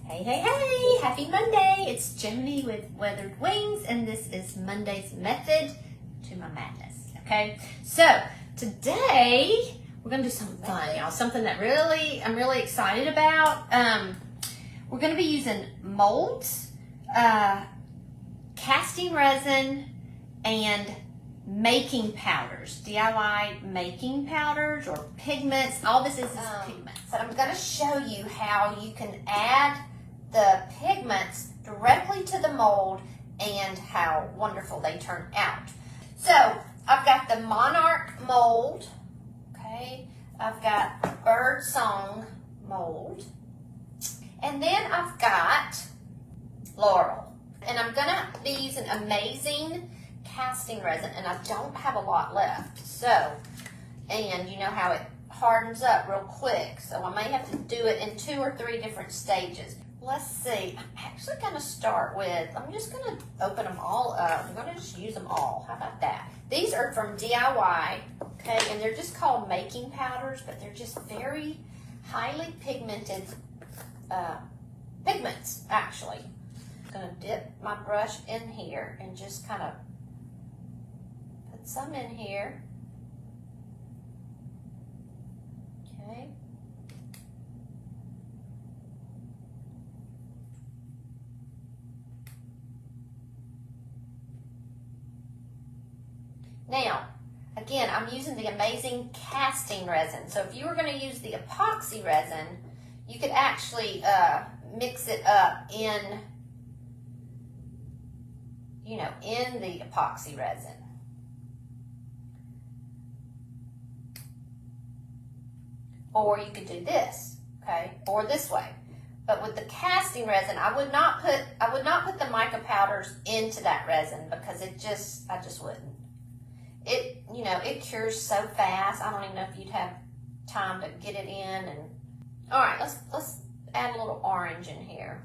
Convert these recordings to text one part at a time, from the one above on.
Hey, hey, hey! Happy Monday! It's Joanie with Weathered Wings, and this is Monday's method to my madness. Okay, so today we're gonna do something fun, y'all. Something that I'm really excited about. We're gonna be using molds, casting resin, and making powders, DIY making powders or pigments. All this is pigments. But I'm going to show you how you can add the pigments directly to the mold and how wonderful they turn out. So I've got the Monarch mold, okay? I've got Birdsong Mould, and then I've got Laurel. And I'm going to be using amazing casting resin, and I don't have a lot left. So, and you know how it hardens up real quick, so I may have to do it in 2 or 3 different stages. Let's see, I'm actually going to start with, I'm just going to open them all up. I'm going to just use them all. How about that? These are from DIY, okay, and they're just called making powders, but they're just very highly pigmented pigments, actually. I'm going to dip my brush in here and just kind of put some in here. Okay. Now, again, I'm using the amazing casting resin. So if you were going to use the epoxy resin, you could actually mix it up in, in the epoxy resin. Or you could do this, okay, or this way. But with the casting resin, I would not put the mica powders into that resin because I just wouldn't. It cures so fast. I don't even know if you'd have time to get it in. And all right, let's add a little orange in here.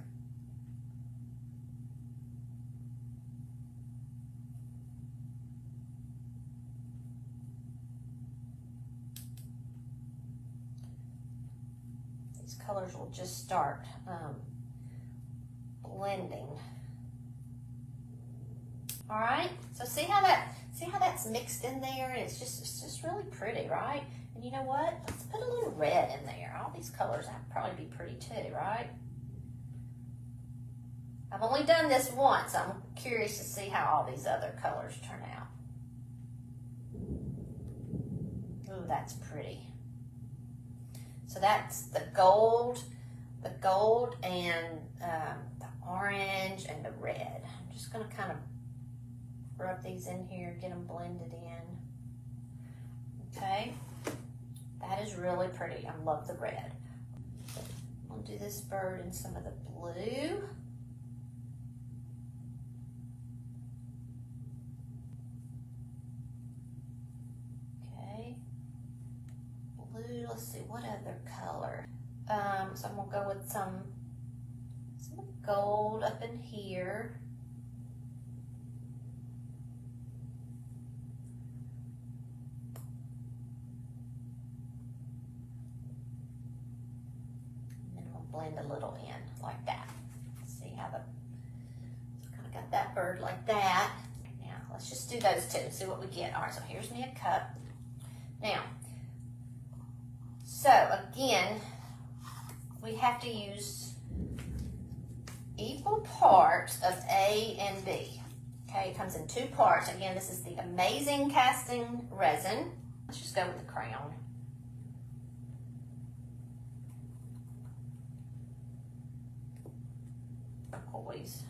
Colors will just start blending. All right, so see how that's mixed in there? It's just really pretty, right? And you know what? Let's put a little red in there. All these colors would probably be pretty too, right? I've only done this once. I'm curious to see how all these other colors turn out. Ooh, that's pretty. So that's the gold and the orange and the red. I'm just going to kind of rub these in here, get them blended in. Okay, that is really pretty. I love the red. I'll do this bird in some of the blue. Let's see, what other color? So I'm going to go with some gold up in here. And then we'll blend a little in like that. See how so kind of got that bird like that. Now, let's just do those two, see what we get. All right, so here's me a cup. Now, so again, we have to use equal parts of A and B. Okay, it comes in 2 parts. Again, this is the amazing casting resin. Let's just go with the crayon. Turquoise.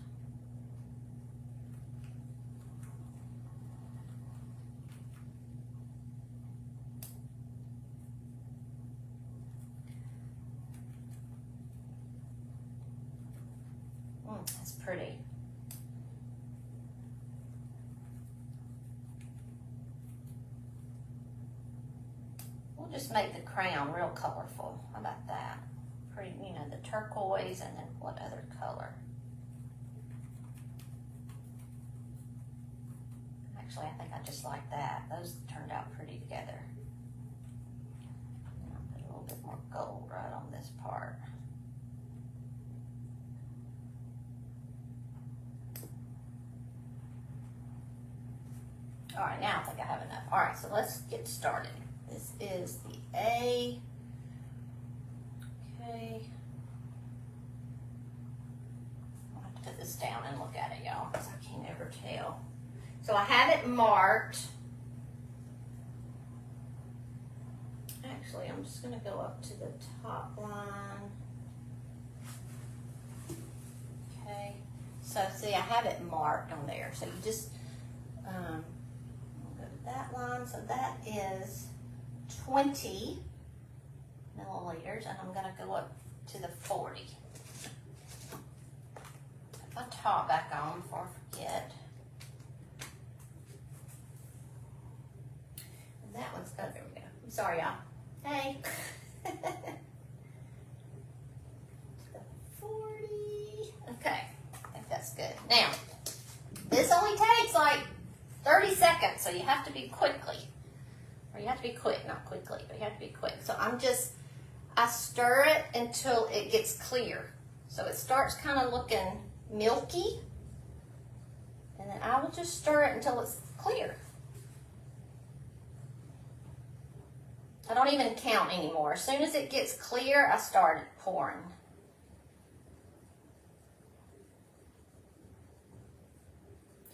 That's pretty. We'll just make the crown real colorful. How about that? Pretty, the turquoise, and then what other color? Actually, I think I just like that. Those turned out pretty together. And I'll put a little bit more gold right on this part. All right, now I think I have enough. All right, so let's get started. This is the A. Okay. I'll have to put this down and look at it, y'all, because I can't ever tell. So I have it marked. Actually, I'm just going to go up to the top line. Okay. So see, I have it marked on there. So you just we'll go to that line. So that is 20 milliliters, and I'm going to go up to the 40. Put my top back on before I forget. And that one's good. There we go. I'm sorry, y'all. Hey. 40. Okay. I think that's good. Now, this only takes like 30 seconds, so you have to be quickly. Or you have to be quick, not quickly, but you have to be quick. So I stir it until it gets clear. So it starts kind of looking milky. And then I will just stir it until it's clear. I don't even count anymore. As soon as it gets clear, I start pouring.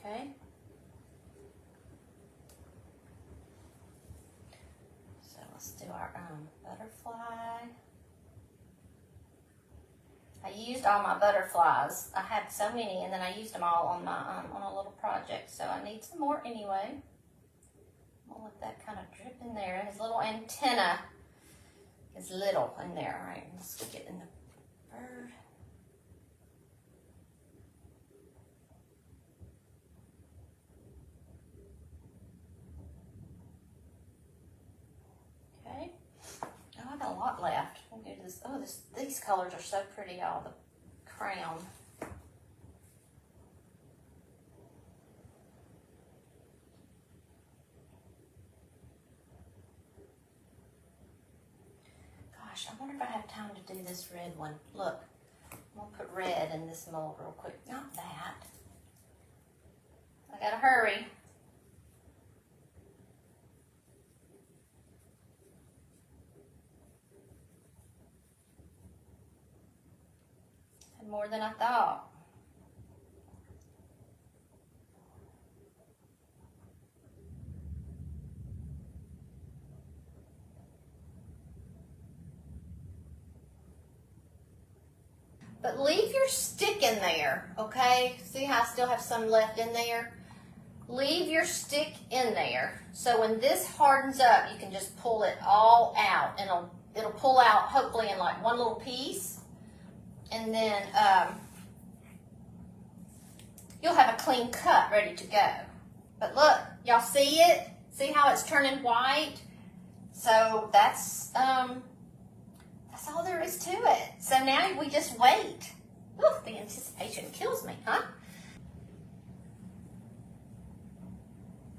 Okay. So let's do our butterfly. I used all my butterflies. I had so many, and then I used them all on my on a little project. So I need some more anyway. I'll let that kind of drip in there. His little antenna is little in there. All right, let's stick it in the bird. Okay. Oh, I got a lot left. We'll do this. Oh, these colors are so pretty, y'all. The crown. I wonder if I have time to do this red one. Look, I'm going to put red in this mold real quick. Not that. I got to hurry. Had more than I thought. But leave your stick in there, okay? See how I still have some left in there? Leave your stick in there. So when this hardens up, you can just pull it all out. And it'll pull out, hopefully, in like one little piece. And then you'll have a clean cut ready to go. But look, y'all see it? See how it's turning white? So that's all there is to it. So now we just wait. Ooh, the anticipation kills me, huh?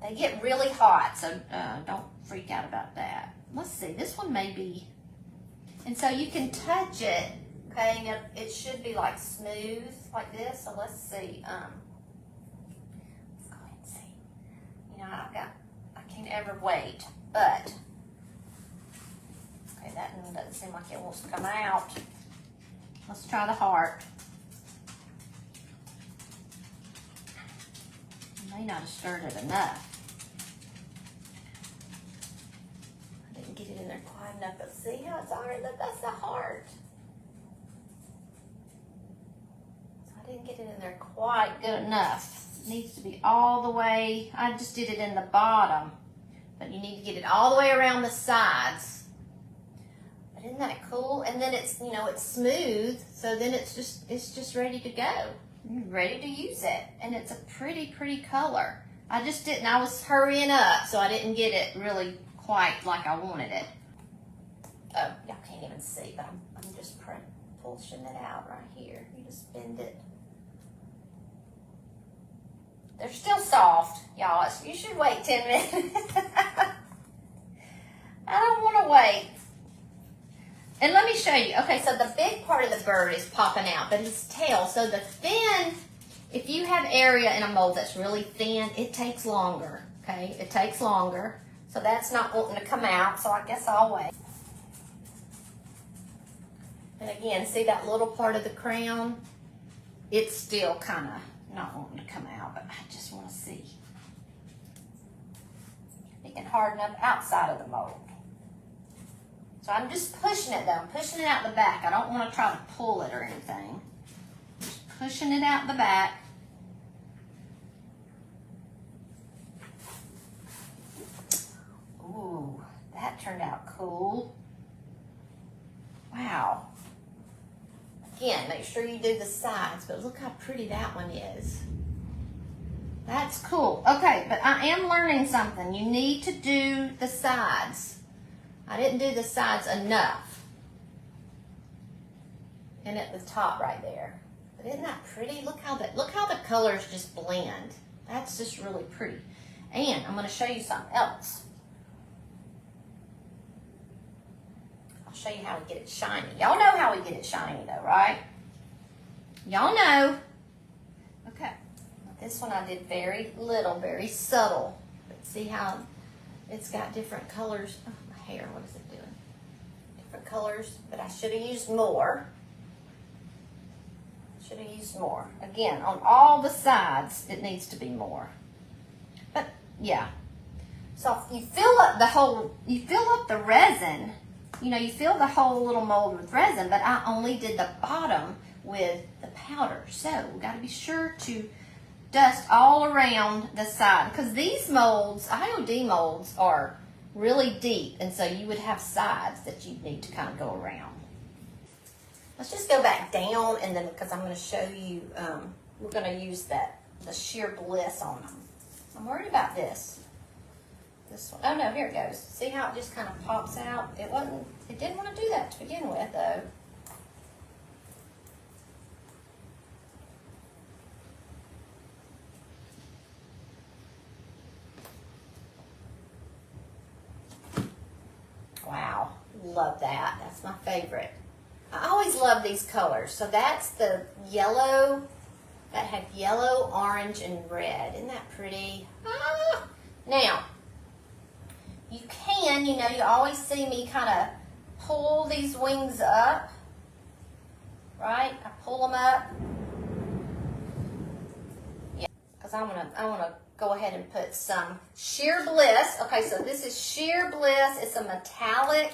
They get really hot, so don't freak out about that. Let's see, this one may be, and so you can touch it, okay, and it should be like smooth, like this. So let's see. Let's go ahead and see. You know, I can't ever wait, but that one doesn't seem like it wants to come out. Let's try the heart. I may not have stirred it enough. I didn't get it in there quite enough, but see how it's already, look, that's the heart. So I didn't get it in there quite good enough. It needs to be all the way, I just did it in the bottom, but you need to get it all the way around the sides. Isn't that cool? And then it's, you know, it's smooth, so then it's just ready to go. You're ready to use it. And it's a pretty color. I was hurrying up, so I didn't get it really quite like I wanted it. Oh, y'all can't even see, but I'm just pushing it out right here. You just bend it. They're still soft, y'all. You should wait 10 minutes. I don't want to wait. And let me show you. Okay, so the big part of the bird is popping out, but his tail. So the thin, if you have area in a mold that's really thin, it takes longer. Okay, it takes longer. So that's not wanting to come out, so I guess I'll wait. And again, see that little part of the crown? It's still kind of not wanting to come out, but I just want to see. It can harden up outside of the mold. So I'm just pushing it though. I'm pushing it out the back. I don't want to try to pull it or anything. Just pushing it out the back. Ooh, that turned out cool. Wow. Again, make sure you do the sides, but look how pretty that one is. That's cool. Okay, but I am learning something. You need to do the sides. I didn't do the sides enough. And at the top right there. But isn't that pretty? Look how the colors just blend. That's just really pretty. And I'm going to show you something else. I'll show you how we get it shiny. Y'all know how we get it shiny though, right? Y'all know. Okay. This one I did very little, very subtle. But see how it's got different colors. Oh, my hair, what is it doing? Different colors, but I should have used more. Should have used more. Again, on all the sides, it needs to be more. But yeah. So if you fill up the resin, you know, you fill the whole little mold with resin, but I only did the bottom with the powder. So we got to be sure to dust all around the side, because these molds, IOD molds, are really deep, and so you would have sides that you'd need to kind of go around. Let's just go back down, and then because I'm going to show you, we're going to use the sheer bliss on them. I'm worried about this one. Oh no, here it goes. See how it just kind of pops out? It didn't want to do that to begin with though. Wow, love that. That's my favorite. I always love these colors. So that's the yellow, that had yellow, orange, and red. Isn't that pretty? Ah! Now, you can, you know, you always see me kind of pull these wings up, right? I pull them up. Yeah, because I want to go ahead and put some Sheer Bliss. Okay, so this is Sheer Bliss. It's a metallic.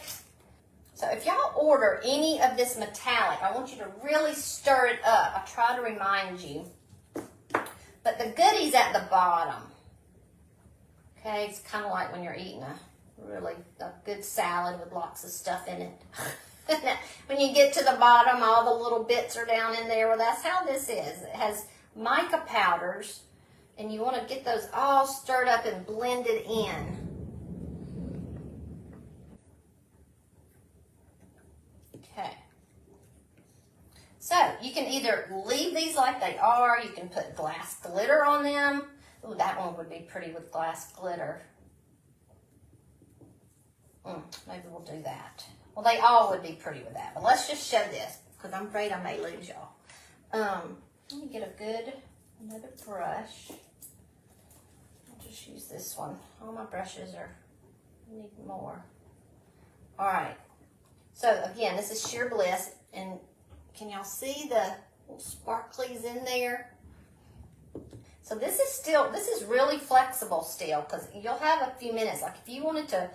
So if y'all order any of this metallic, I want you to really stir it up. I try to remind you. But the goodie's at the bottom. Okay, it's kind of like when you're eating a good salad with lots of stuff in it. When you get to the bottom, all the little bits are down in there. Well, that's how this is. It has mica powders, and you want to get those all stirred up and blended in. Okay. So you can either leave these like they are, you can put glass glitter on them. Ooh, that one would be pretty with glass glitter. Maybe we'll do that. Well, they all would be pretty with that, but let's just show this because I'm afraid I may lose y'all. Let me get another brush. I'll just use this one. All my brushes need more. All right. So again, this is Sheer Bliss, and can y'all see the little sparklies in there? So this is really flexible still, because you'll have a few minutes. Like if you wanted to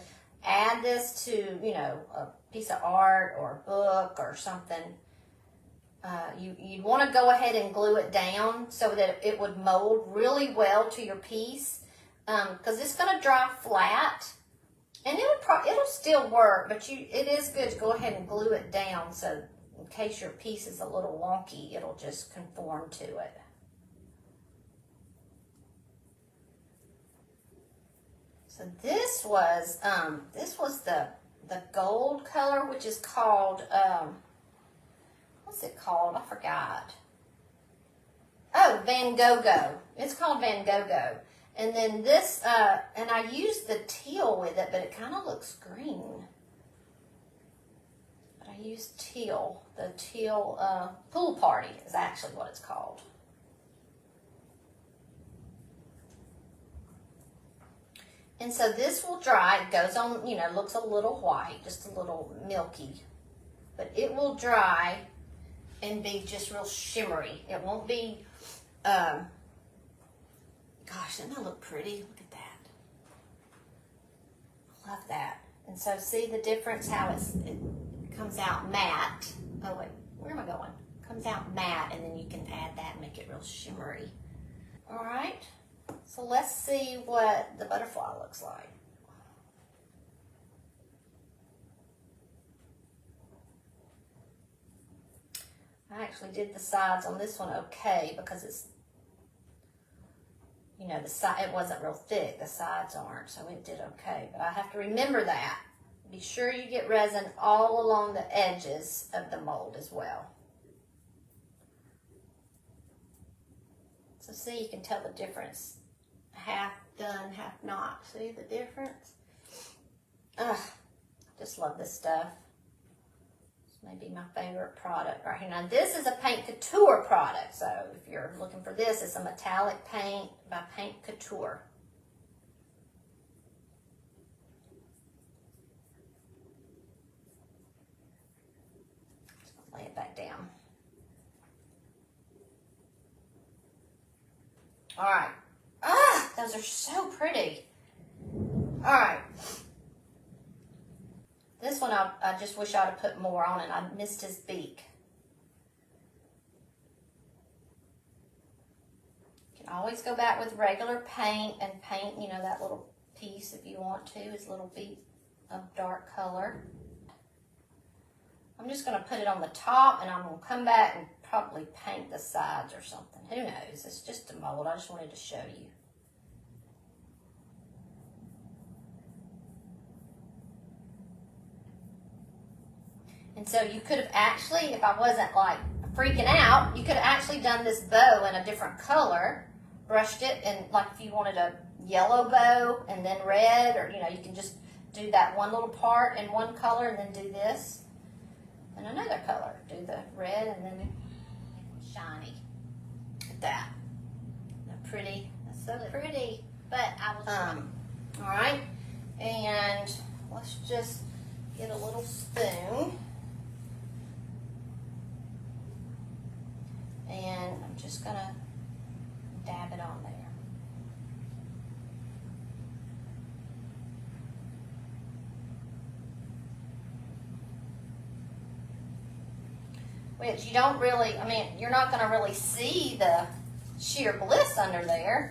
add this to, you know, a piece of art or a book or something, you'd want to go ahead and glue it down so that it would mold really well to your piece, because it's going to dry flat, and it'll still work, but it is good to go ahead and glue it down so in case your piece is a little wonky, it'll just conform to it. So this was the gold color, which is called, what's it called? I forgot. Oh, Van Gogh. It's called Van Gogh. And then this, and I used the teal with it, but it kind of looks green. But I used teal. The teal Pool Party is actually what it's called. And so this will dry. It goes on, you know, looks a little white, just a little milky. But it will dry and be just real shimmery. It won't be, gosh, doesn't that look pretty? Look at that. I love that. And so see the difference, how it comes out matte. Oh wait, where am I going? Comes out matte, and then you can add that and make it real shimmery. All right, so let's see what the butterfly looks like. I actually did the sides on this one okay because it's, you know, the side, it wasn't real thick. The sides aren't, so it did okay. But I have to remember that. Be sure you get resin all along the edges of the mold as well. So see, you can tell the difference. Half done, half not. See the difference? Ugh, just love this stuff. This may be my favorite product right here. Now this is a Paint Couture product. So if you're looking for this, it's a metallic paint by Paint Couture. Lay it back down. All right. Ah, those are so pretty. All right. This one, I just wish I'd have put more on it. I missed his beak. You can always go back with regular paint and paint, you know, that little piece if you want to, his little beak of dark color. I'm just going to put it on the top, and I'm going to come back and probably paint the sides or something. Who knows? It's just a mold. I just wanted to show you. And so you could have actually, if I wasn't like freaking out, you could have actually done this bow in a different color, brushed it, and like if you wanted a yellow bow and then red, or you know, you can just do that one little part in one color and then do this in another color. Do the red and then shiny. Look at that. Isn't that pretty? That's so pretty. But I was all right. And let's just get a little spoon. And I'm just gonna dab it on there. Which you don't really, I mean, you're not gonna really see the sheer bliss under there,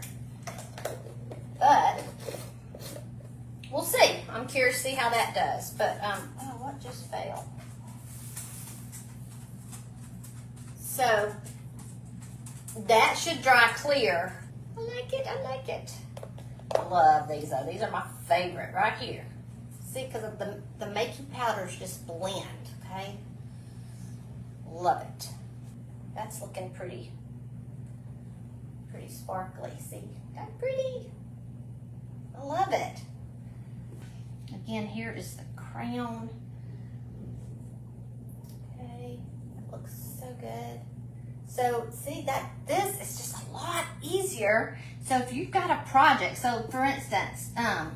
but we'll see. I'm curious to see how that does. But, oh, what just fell? So, that should dry clear. I like it, I like it. I love these though. These are my favorite right here. See, because of the making powders just blend, okay? Love it. That's looking pretty sparkly. See, that's pretty. I love it. Again, here is the crown. Okay, that looks so good. So see that this is just a lot easier. So if you've got a project, so for instance, all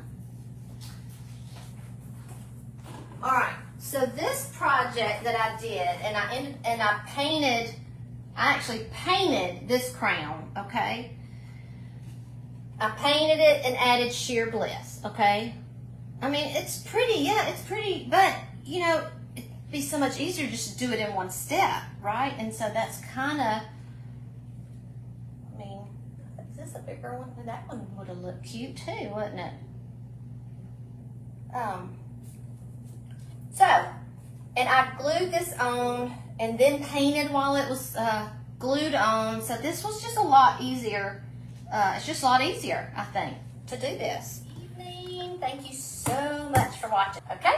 right. So this project that I did, and I actually painted this crown, okay? I painted it and added sheer bliss, okay? I mean, it's pretty, yeah, it's pretty, but, you know, it'd be so much easier just to do it in one step, right? And so that's kind of, I mean, is this a bigger one? That one would have looked cute too, wouldn't it? So, and I glued this on and then painted while it was glued on. So this was just a lot easier. It's just a lot easier, I think, to do this. Evening. Thank you so much for watching. Okay?